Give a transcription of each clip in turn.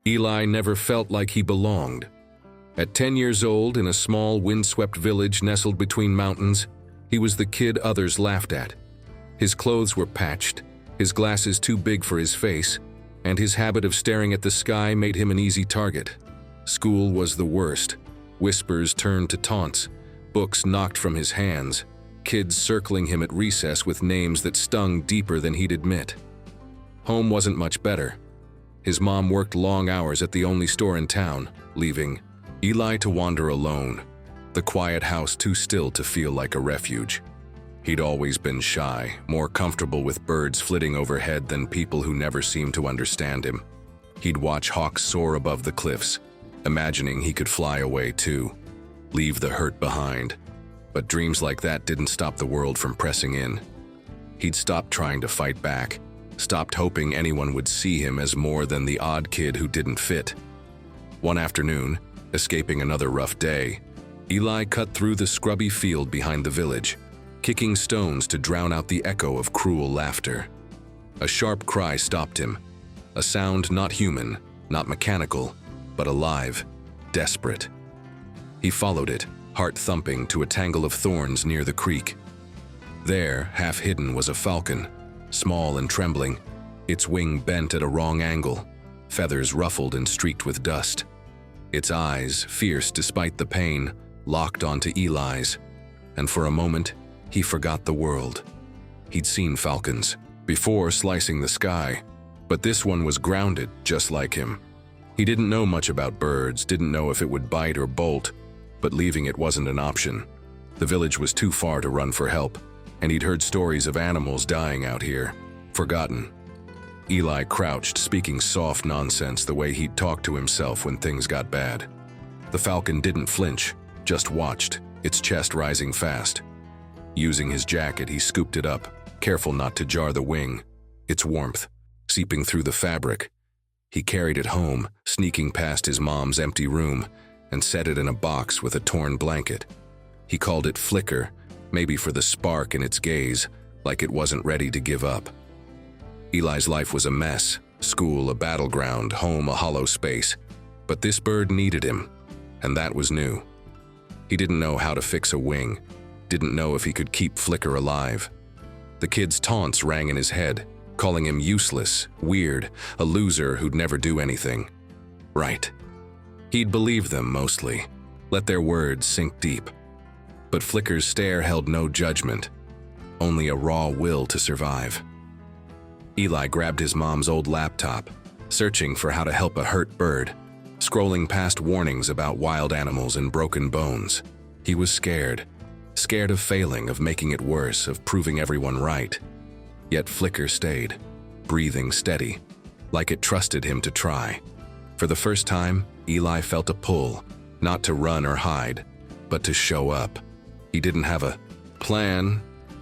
Eli never felt like he belonged. At 10 years old, in a small, windswept village nestled between mountains, he was the kid others laughed at. His clothes were patched, his glasses too big for his face, and his habit of staring at the sky made him an easy target. School was the worst. Whispers turned to taunts, books knocked from his hands, kids circling him at recess with names that stung deeper than he'd admit. Home wasn't much better. His mom worked long hours at the only store in town, leaving Eli to wander alone, the quiet house too still to feel like a refuge. He'd always been shy, more comfortable with birds flitting overhead than people who never seemed to understand him. He'd watch hawks soar above the cliffs, imagining he could fly away too, leave the hurt behind. But dreams like that didn't stop the world from pressing in. He'd stopped trying to fight back, stopped hoping anyone would see him as more than the odd kid who didn't fit. One afternoon, escaping another rough day, Eli cut through the scrubby field behind the village, kicking stones to drown out the echo of cruel laughter. A sharp cry stopped him, a sound not human, not mechanical, but alive, desperate. He followed it, heart thumping, to a tangle of thorns near the creek. There, half hidden, was a falcon, small and trembling, its wing bent at a wrong angle, feathers ruffled and streaked with dust. Its eyes, fierce despite the pain, locked onto Eli's, and for a moment, he forgot the world. He'd seen falcons before, slicing the sky, but this one was grounded just like him. He didn't know much about birds, didn't know if it would bite or bolt, but leaving it wasn't an option. The village was too far to run for help, and he'd heard stories of animals dying out here, forgotten. Eli crouched, speaking soft nonsense the way he'd talk to himself when things got bad. The falcon didn't flinch, just watched, its chest rising fast. Using his jacket, he scooped it up, careful not to jar the wing, its warmth seeping through the fabric. He carried it home, sneaking past his mom's empty room, and set it in a box with a torn blanket. He called it Flicker, maybe for the spark in its gaze, like it wasn't ready to give up. Eli's life was a mess, school a battleground, home a hollow space. But this bird needed him, and that was new. He didn't know how to fix a wing, didn't know if he could keep Flicker alive. The kid's taunts rang in his head, calling him useless, weird, a loser who'd never do anything. Right. He'd believe them mostly, let their words sink deep. But Flicker's stare held no judgment, only a raw will to survive. Eli grabbed his mom's old laptop, searching for how to help a hurt bird, scrolling past warnings about wild animals and broken bones. He was scared of failing, of making it worse, of proving everyone right. Yet Flicker stayed, breathing steady, like it trusted him to try. For the first time, Eli felt a pull, not to run or hide, but to show up. He didn't have a plan,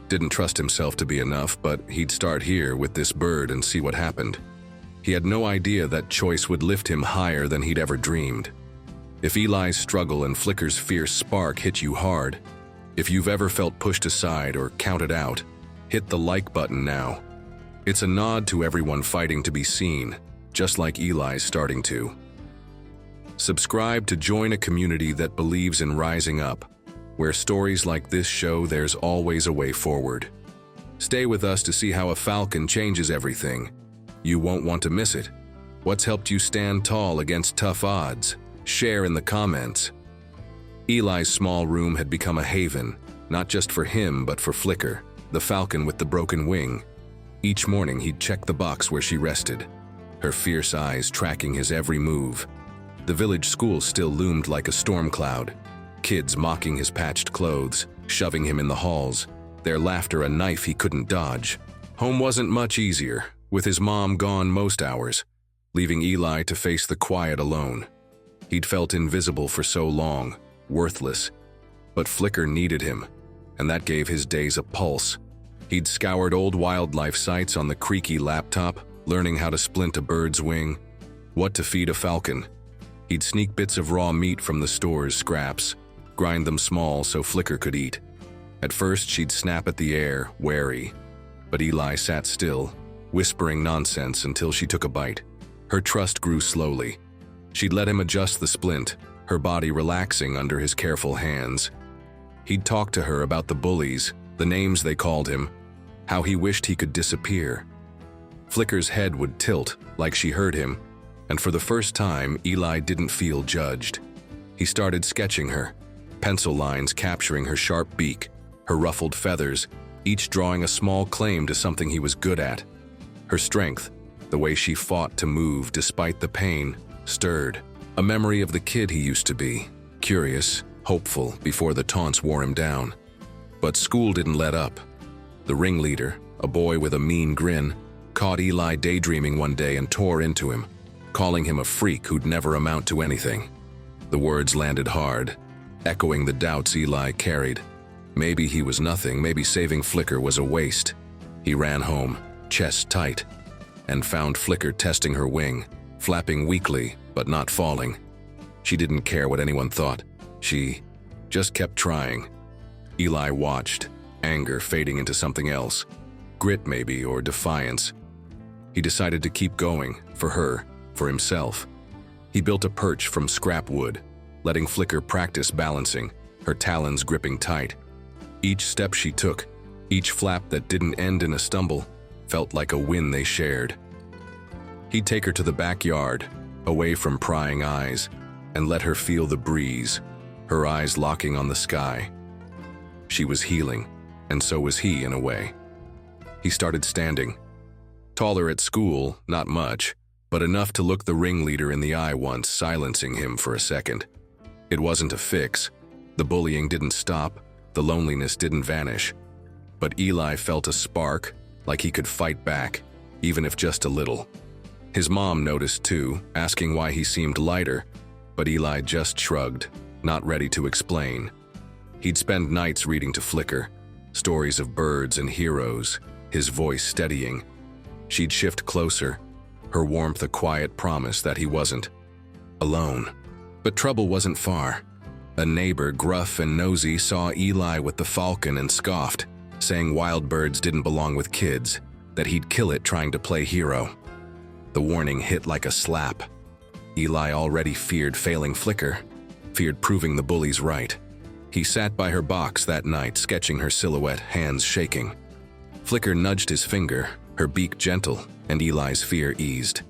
didn't trust himself to be enough, but he'd start here with this bird and see what happened. He had no idea that choice would lift him higher than he'd ever dreamed. If Eli's struggle and Flicker's fierce spark hit you hard, if you've ever felt pushed aside or counted out, hit the like button now. It's a nod to everyone fighting to be seen, just like Eli's starting to. Subscribe to join a community that believes in rising up, where stories like this show there's always a way forward. Stay with us to see how a falcon changes everything. You won't want to miss it. What's helped you stand tall against tough odds? Share in the comments. Eli's small room had become a haven, not just for him but for Flicker, the falcon with the broken wing. Each morning he'd check the box where she rested, her fierce eyes tracking his every move. The village school still loomed like a storm cloud, kids mocking his patched clothes, shoving him in the halls, their laughter a knife he couldn't dodge. Home wasn't much easier, with his mom gone most hours, leaving Eli to face the quiet alone. He'd felt invisible for so long, worthless, but Flicker needed him, and that gave his days a pulse. He'd scoured old wildlife sites on the creaky laptop, learning how to splint a bird's wing, what to feed a falcon. He'd sneak bits of raw meat from the store's scraps, grind them small so Flicker could eat. At first, she'd snap at the air, wary, but Eli sat still, whispering nonsense until she took a bite. Her trust grew slowly, She'd let him adjust the splint, her body relaxing under his careful hands. He'd talk to her about the bullies, the names they called him, how he wished he could disappear. Flicker's head would tilt like she heard him, and for the first time, Eli didn't feel judged. He started sketching her, pencil lines capturing her sharp beak, her ruffled feathers, each drawing a small claim to something he was good at. Her strength, the way she fought to move despite the pain, stirred. A memory of the kid he used to be, curious, hopeful before the taunts wore him down. But school didn't let up. The ringleader, a boy with a mean grin, caught Eli daydreaming one day and tore into him, calling him a freak who'd never amount to anything. The words landed hard, echoing the doubts Eli carried. Maybe he was nothing, maybe saving Flicker was a waste. He ran home, chest tight, and found Flicker testing her wing, flapping weakly but not falling. She didn't care what anyone thought. She just kept trying. Eli watched, anger fading into something else, grit maybe, or defiance. He decided to keep going, for her, for himself. He built a perch from scrap wood, letting Flicker practice balancing, her talons gripping tight. Each step she took, each flap that didn't end in a stumble, felt like a win they shared. He'd take her to the backyard, away from prying eyes, and let her feel the breeze, her eyes locking on the sky. She was healing, and so was he in a way. He started standing. Taller at school, not much, but enough to look the ringleader in the eye once, silencing him for a second. It wasn't a fix. The bullying didn't stop, the loneliness didn't vanish. But Eli felt a spark, like he could fight back, even if just a little. His mom noticed too, asking why he seemed lighter, but Eli just shrugged, not ready to explain. He'd spend nights reading to Flicker, stories of birds and heroes, his voice steadying. She'd shift closer, her warmth a quiet promise that he wasn't alone. But trouble wasn't far. A neighbor, gruff and nosy, saw Eli with the Falcon and scoffed, saying wild birds didn't belong with kids, that he'd kill it trying to play hero. The warning hit like a slap. Eli already feared failing Flicker, feared proving the bullies right. He sat by her box that night, sketching her silhouette, hands shaking. Flicker nudged his finger, her beak gentle, and Eli's fear eased.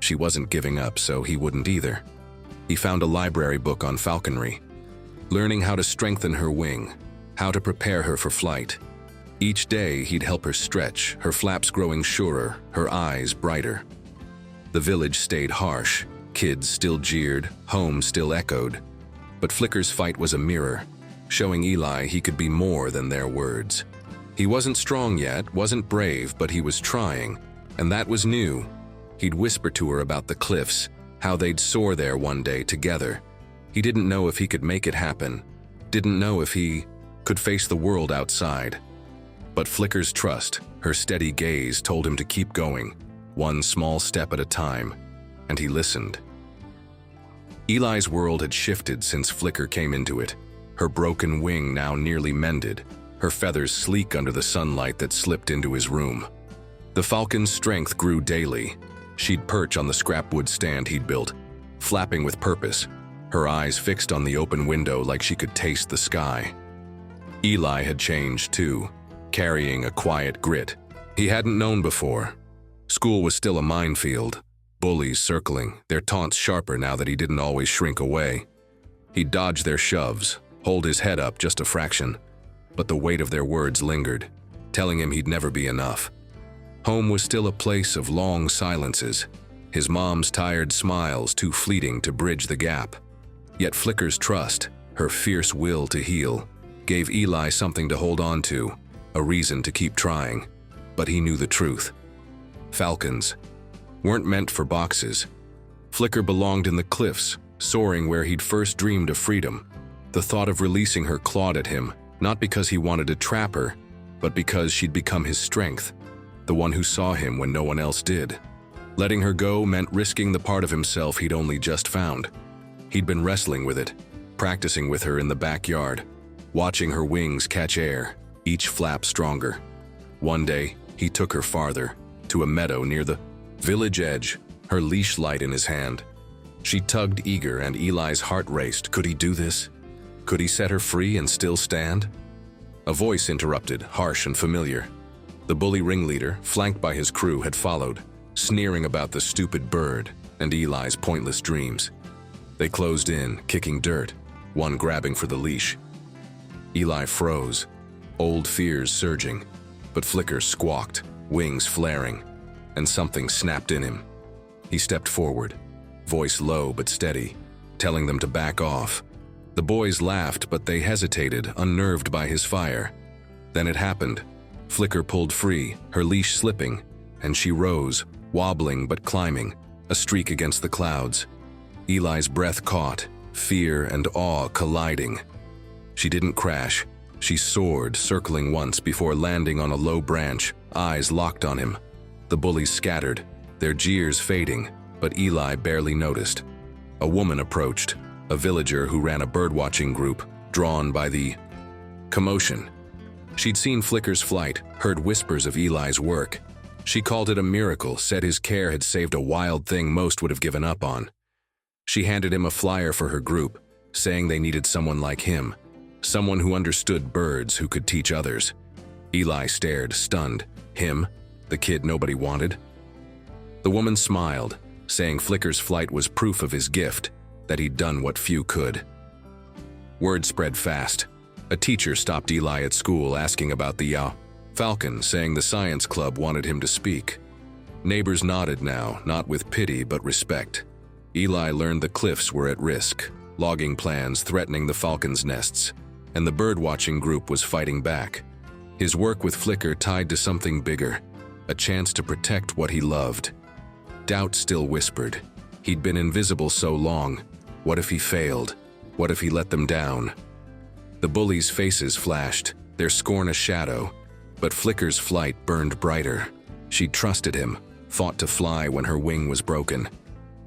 She wasn't giving up, so he wouldn't either. He found a library book on falconry, learning how to strengthen her wing, how to prepare her for flight. Each day he'd help her stretch, her flaps growing surer, her eyes brighter. The village stayed harsh, kids still jeered, home still echoed. But Flicker's fight was a mirror, showing Eli he could be more than their words. He wasn't strong yet, wasn't brave, but he was trying, and that was new. He'd whisper to her about the cliffs, how they'd soar there one day together. He didn't know if he could make it happen, didn't know if he could face the world outside. But Flicker's trust, her steady gaze, told him to keep going, one small step at a time, and he listened. Eli's world had shifted since Flicker came into it, her broken wing now nearly mended, her feathers sleek under the sunlight that slipped into his room. The falcon's strength grew daily. She'd perch on the scrap wood stand he'd built, flapping with purpose, her eyes fixed on the open window like she could taste the sky. Eli had changed too, carrying a quiet grit he hadn't known before. School was still a minefield, bullies circling, their taunts sharper now that he didn't always shrink away. He'd dodge their shoves, hold his head up just a fraction, but the weight of their words lingered, telling him he'd never be enough. Home was still a place of long silences, his mom's tired smiles too fleeting to bridge the gap. Yet Flicker's trust, her fierce will to heal, gave Eli something to hold on to, a reason to keep trying. But he knew the truth. Falcons weren't meant for boxes. Flicker belonged in the cliffs, soaring where he'd first dreamed of freedom. The thought of releasing her clawed at him, not because he wanted to trap her, but because she'd become his strength, the one who saw him when no one else did. Letting her go meant risking the part of himself he'd only just found. He'd been wrestling with it, practicing with her in the backyard, watching her wings catch air, each flap stronger. One day, he took her farther, to a meadow near the village edge, her leash light in his hand. She tugged eager, and Eli's heart raced. Could he do this? Could he set her free and still stand? A voice interrupted, harsh and familiar. The bully ringleader, flanked by his crew, had followed, sneering about the stupid bird and Eli's pointless dreams. They closed in, kicking dirt, one grabbing for the leash. Eli froze, old fears surging, but Flicker squawked, wings flaring, and something snapped in him. He stepped forward, voice low but steady, telling them to back off. The boys laughed, but they hesitated, unnerved by his fire. Then it happened. Flicker pulled free, her leash slipping, and she rose, wobbling but climbing, a streak against the clouds. Eli's breath caught, fear and awe colliding. She didn't crash. She soared, circling once before landing on a low branch, eyes locked on him. The bullies scattered, their jeers fading, but Eli barely noticed. A woman approached, a villager who ran a birdwatching group, drawn by the commotion. She'd seen Flicker's flight, heard whispers of Eli's work. She called it a miracle, said his care had saved a wild thing most would have given up on. She handed him a flyer for her group, saying they needed someone like him, someone who understood birds, who could teach others. Eli stared, stunned. Him? The kid nobody wanted? The woman smiled, saying Flicker's flight was proof of his gift, that he'd done what few could. Word spread fast. A teacher stopped Eli at school asking about the Falcon, saying the science club wanted him to speak. Neighbors nodded now, not with pity but respect. Eli learned the cliffs were at risk, logging plans threatening the falcons' nests, and the birdwatching group was fighting back. His work with Flicker tied to something bigger, a chance to protect what he loved. Doubt still whispered. He'd been invisible so long. What if he failed? What if he let them down? The bullies' faces flashed, their scorn a shadow, but Flicker's flight burned brighter. She'd trusted him, thought to fly when her wing was broken.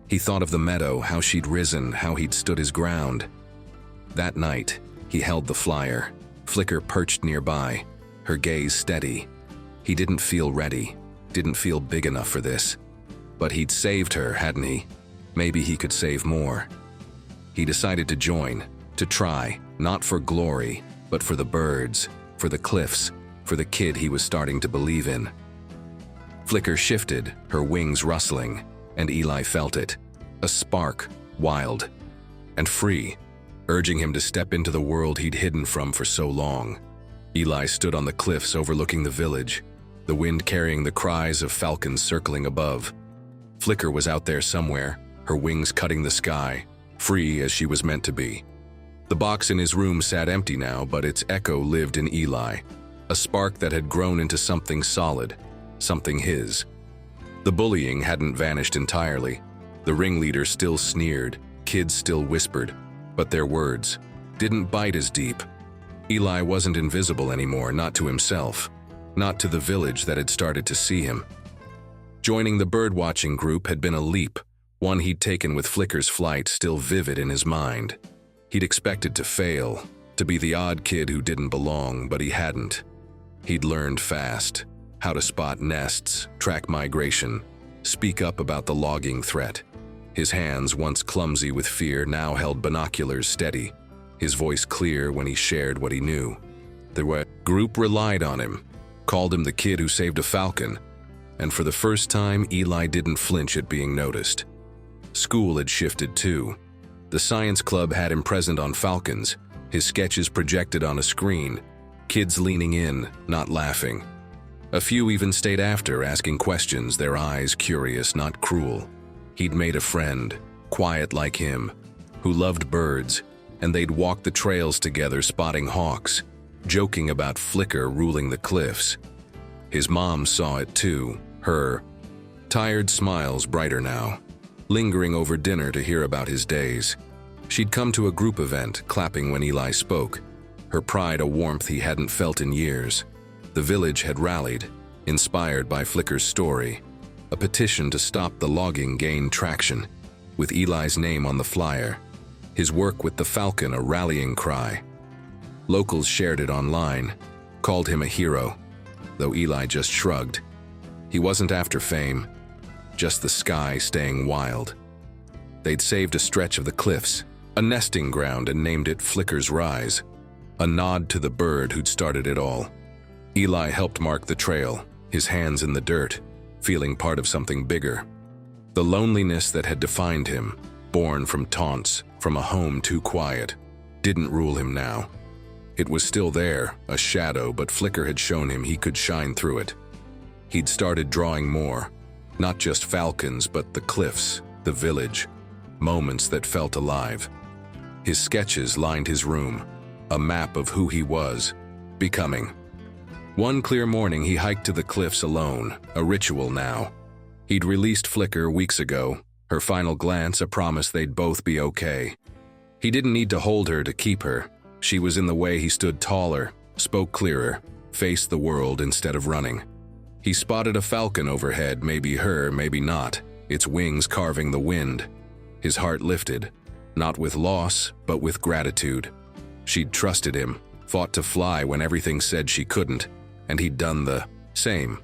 He thought of the meadow, how she'd risen, how he'd stood his ground. That night, he held the flyer. Flicker perched nearby, her gaze steady. He didn't feel ready, didn't feel big enough for this. But he'd saved her, hadn't he? Maybe he could save more. He decided to join, to try, not for glory, but for the birds, for the cliffs, for the kid he was starting to believe in. Flicker shifted, her wings rustling, and Eli felt it. A spark, wild and free, urging him to step into the world he'd hidden from for so long. Eli stood on the cliffs overlooking the village, the wind carrying the cries of falcons circling above. Flicker was out there somewhere, her wings cutting the sky, free as she was meant to be. The box in his room sat empty now, but its echo lived in Eli, a spark that had grown into something solid, something his. The bullying hadn't vanished entirely. The ringleader still sneered, kids still whispered, but their words didn't bite as deep. Eli wasn't invisible anymore, not to himself, not to the village that had started to see him. Joining the birdwatching group had been a leap, one he'd taken with Flicker's flight still vivid in his mind. He'd expected to fail, to be the odd kid who didn't belong, but he hadn't. He'd learned fast how to spot nests, track migration, speak up about the logging threat. His hands, once clumsy with fear, now held binoculars steady, his voice clear when he shared what he knew. The group relied on him, called him the kid who saved a falcon, and for the first time, Eli didn't flinch at being noticed. School had shifted too. The science club had him present on falcons, his sketches projected on a screen, kids leaning in, not laughing. A few even stayed after, asking questions, their eyes curious, not cruel. He'd made a friend, quiet like him, who loved birds, and they'd walk the trails together spotting hawks, joking about Flicker ruling the cliffs. His mom saw it too, her tired smiles brighter now, lingering over dinner to hear about his days. She'd come to a group event, clapping when Eli spoke, her pride a warmth he hadn't felt in years. The village had rallied, inspired by Flicker's story. A petition to stop the logging gained traction, with Eli's name on the flyer, his work with the falcon a rallying cry. Locals shared it online, called him a hero, though Eli just shrugged. He wasn't after fame, just the sky staying wild. They'd saved a stretch of the cliffs, a nesting ground, and named it Flicker's Rise, a nod to the bird who'd started it all. Eli helped mark the trail, his hands in the dirt, feeling part of something bigger. The loneliness that had defined him, born from taunts, from a home too quiet, didn't rule him now. It was still there, a shadow, but Flicker had shown him he could shine through it. He'd started drawing more, not just falcons, but the cliffs, the village, moments that felt alive. His sketches lined his room, a map of who he was, becoming. One clear morning he hiked to the cliffs alone, a ritual now. He'd released Flicker weeks ago, her final glance a promise they'd both be okay. He didn't need to hold her to keep her. She was in the way. He stood taller, spoke clearer, faced the world instead of running. He spotted a falcon overhead, maybe her, maybe not, its wings carving the wind. His heart lifted, not with loss, but with gratitude. She'd trusted him, fought to fly when everything said she couldn't, and he'd done the same.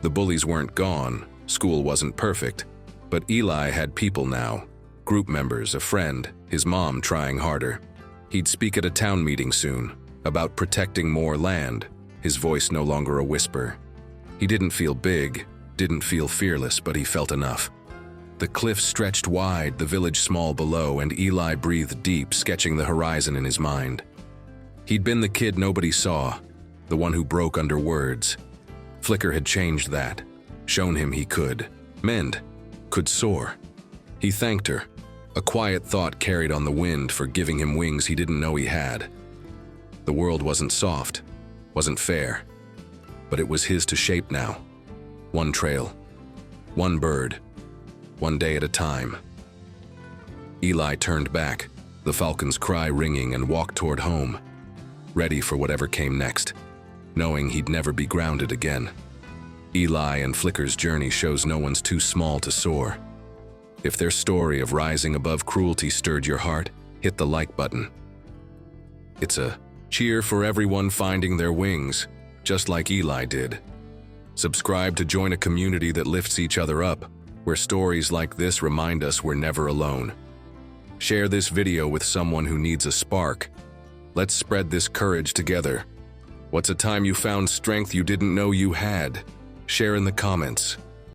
The bullies weren't gone, school wasn't perfect, but Eli had people now, group members, a friend, his mom trying harder. He'd speak at a town meeting soon, about protecting more land, his voice no longer a whisper. He didn't feel big, didn't feel fearless, but he felt enough. The cliffs stretched wide, the village small below, and Eli breathed deep, sketching the horizon in his mind. He'd been the kid nobody saw, the one who broke under words. Flicker had changed that, shown him he could mend, could soar. He thanked her, a quiet thought carried on the wind for giving him wings he didn't know he had. The world wasn't soft, wasn't fair, but it was his to shape now. One trail, one bird, one day at a time. Eli turned back, the falcon's cry ringing, and walked toward home, ready for whatever came next, knowing he'd never be grounded again. Eli and Flicker's journey shows no one's too small to soar. If their story of rising above cruelty stirred your heart, hit the like button. It's a cheer for everyone finding their wings, just like Eli did. Subscribe to join a community that lifts each other up, where stories like this remind us we're never alone. Share this video with someone who needs a spark. Let's spread this courage together. What's a time you found strength you didn't know you had? Share in the comments.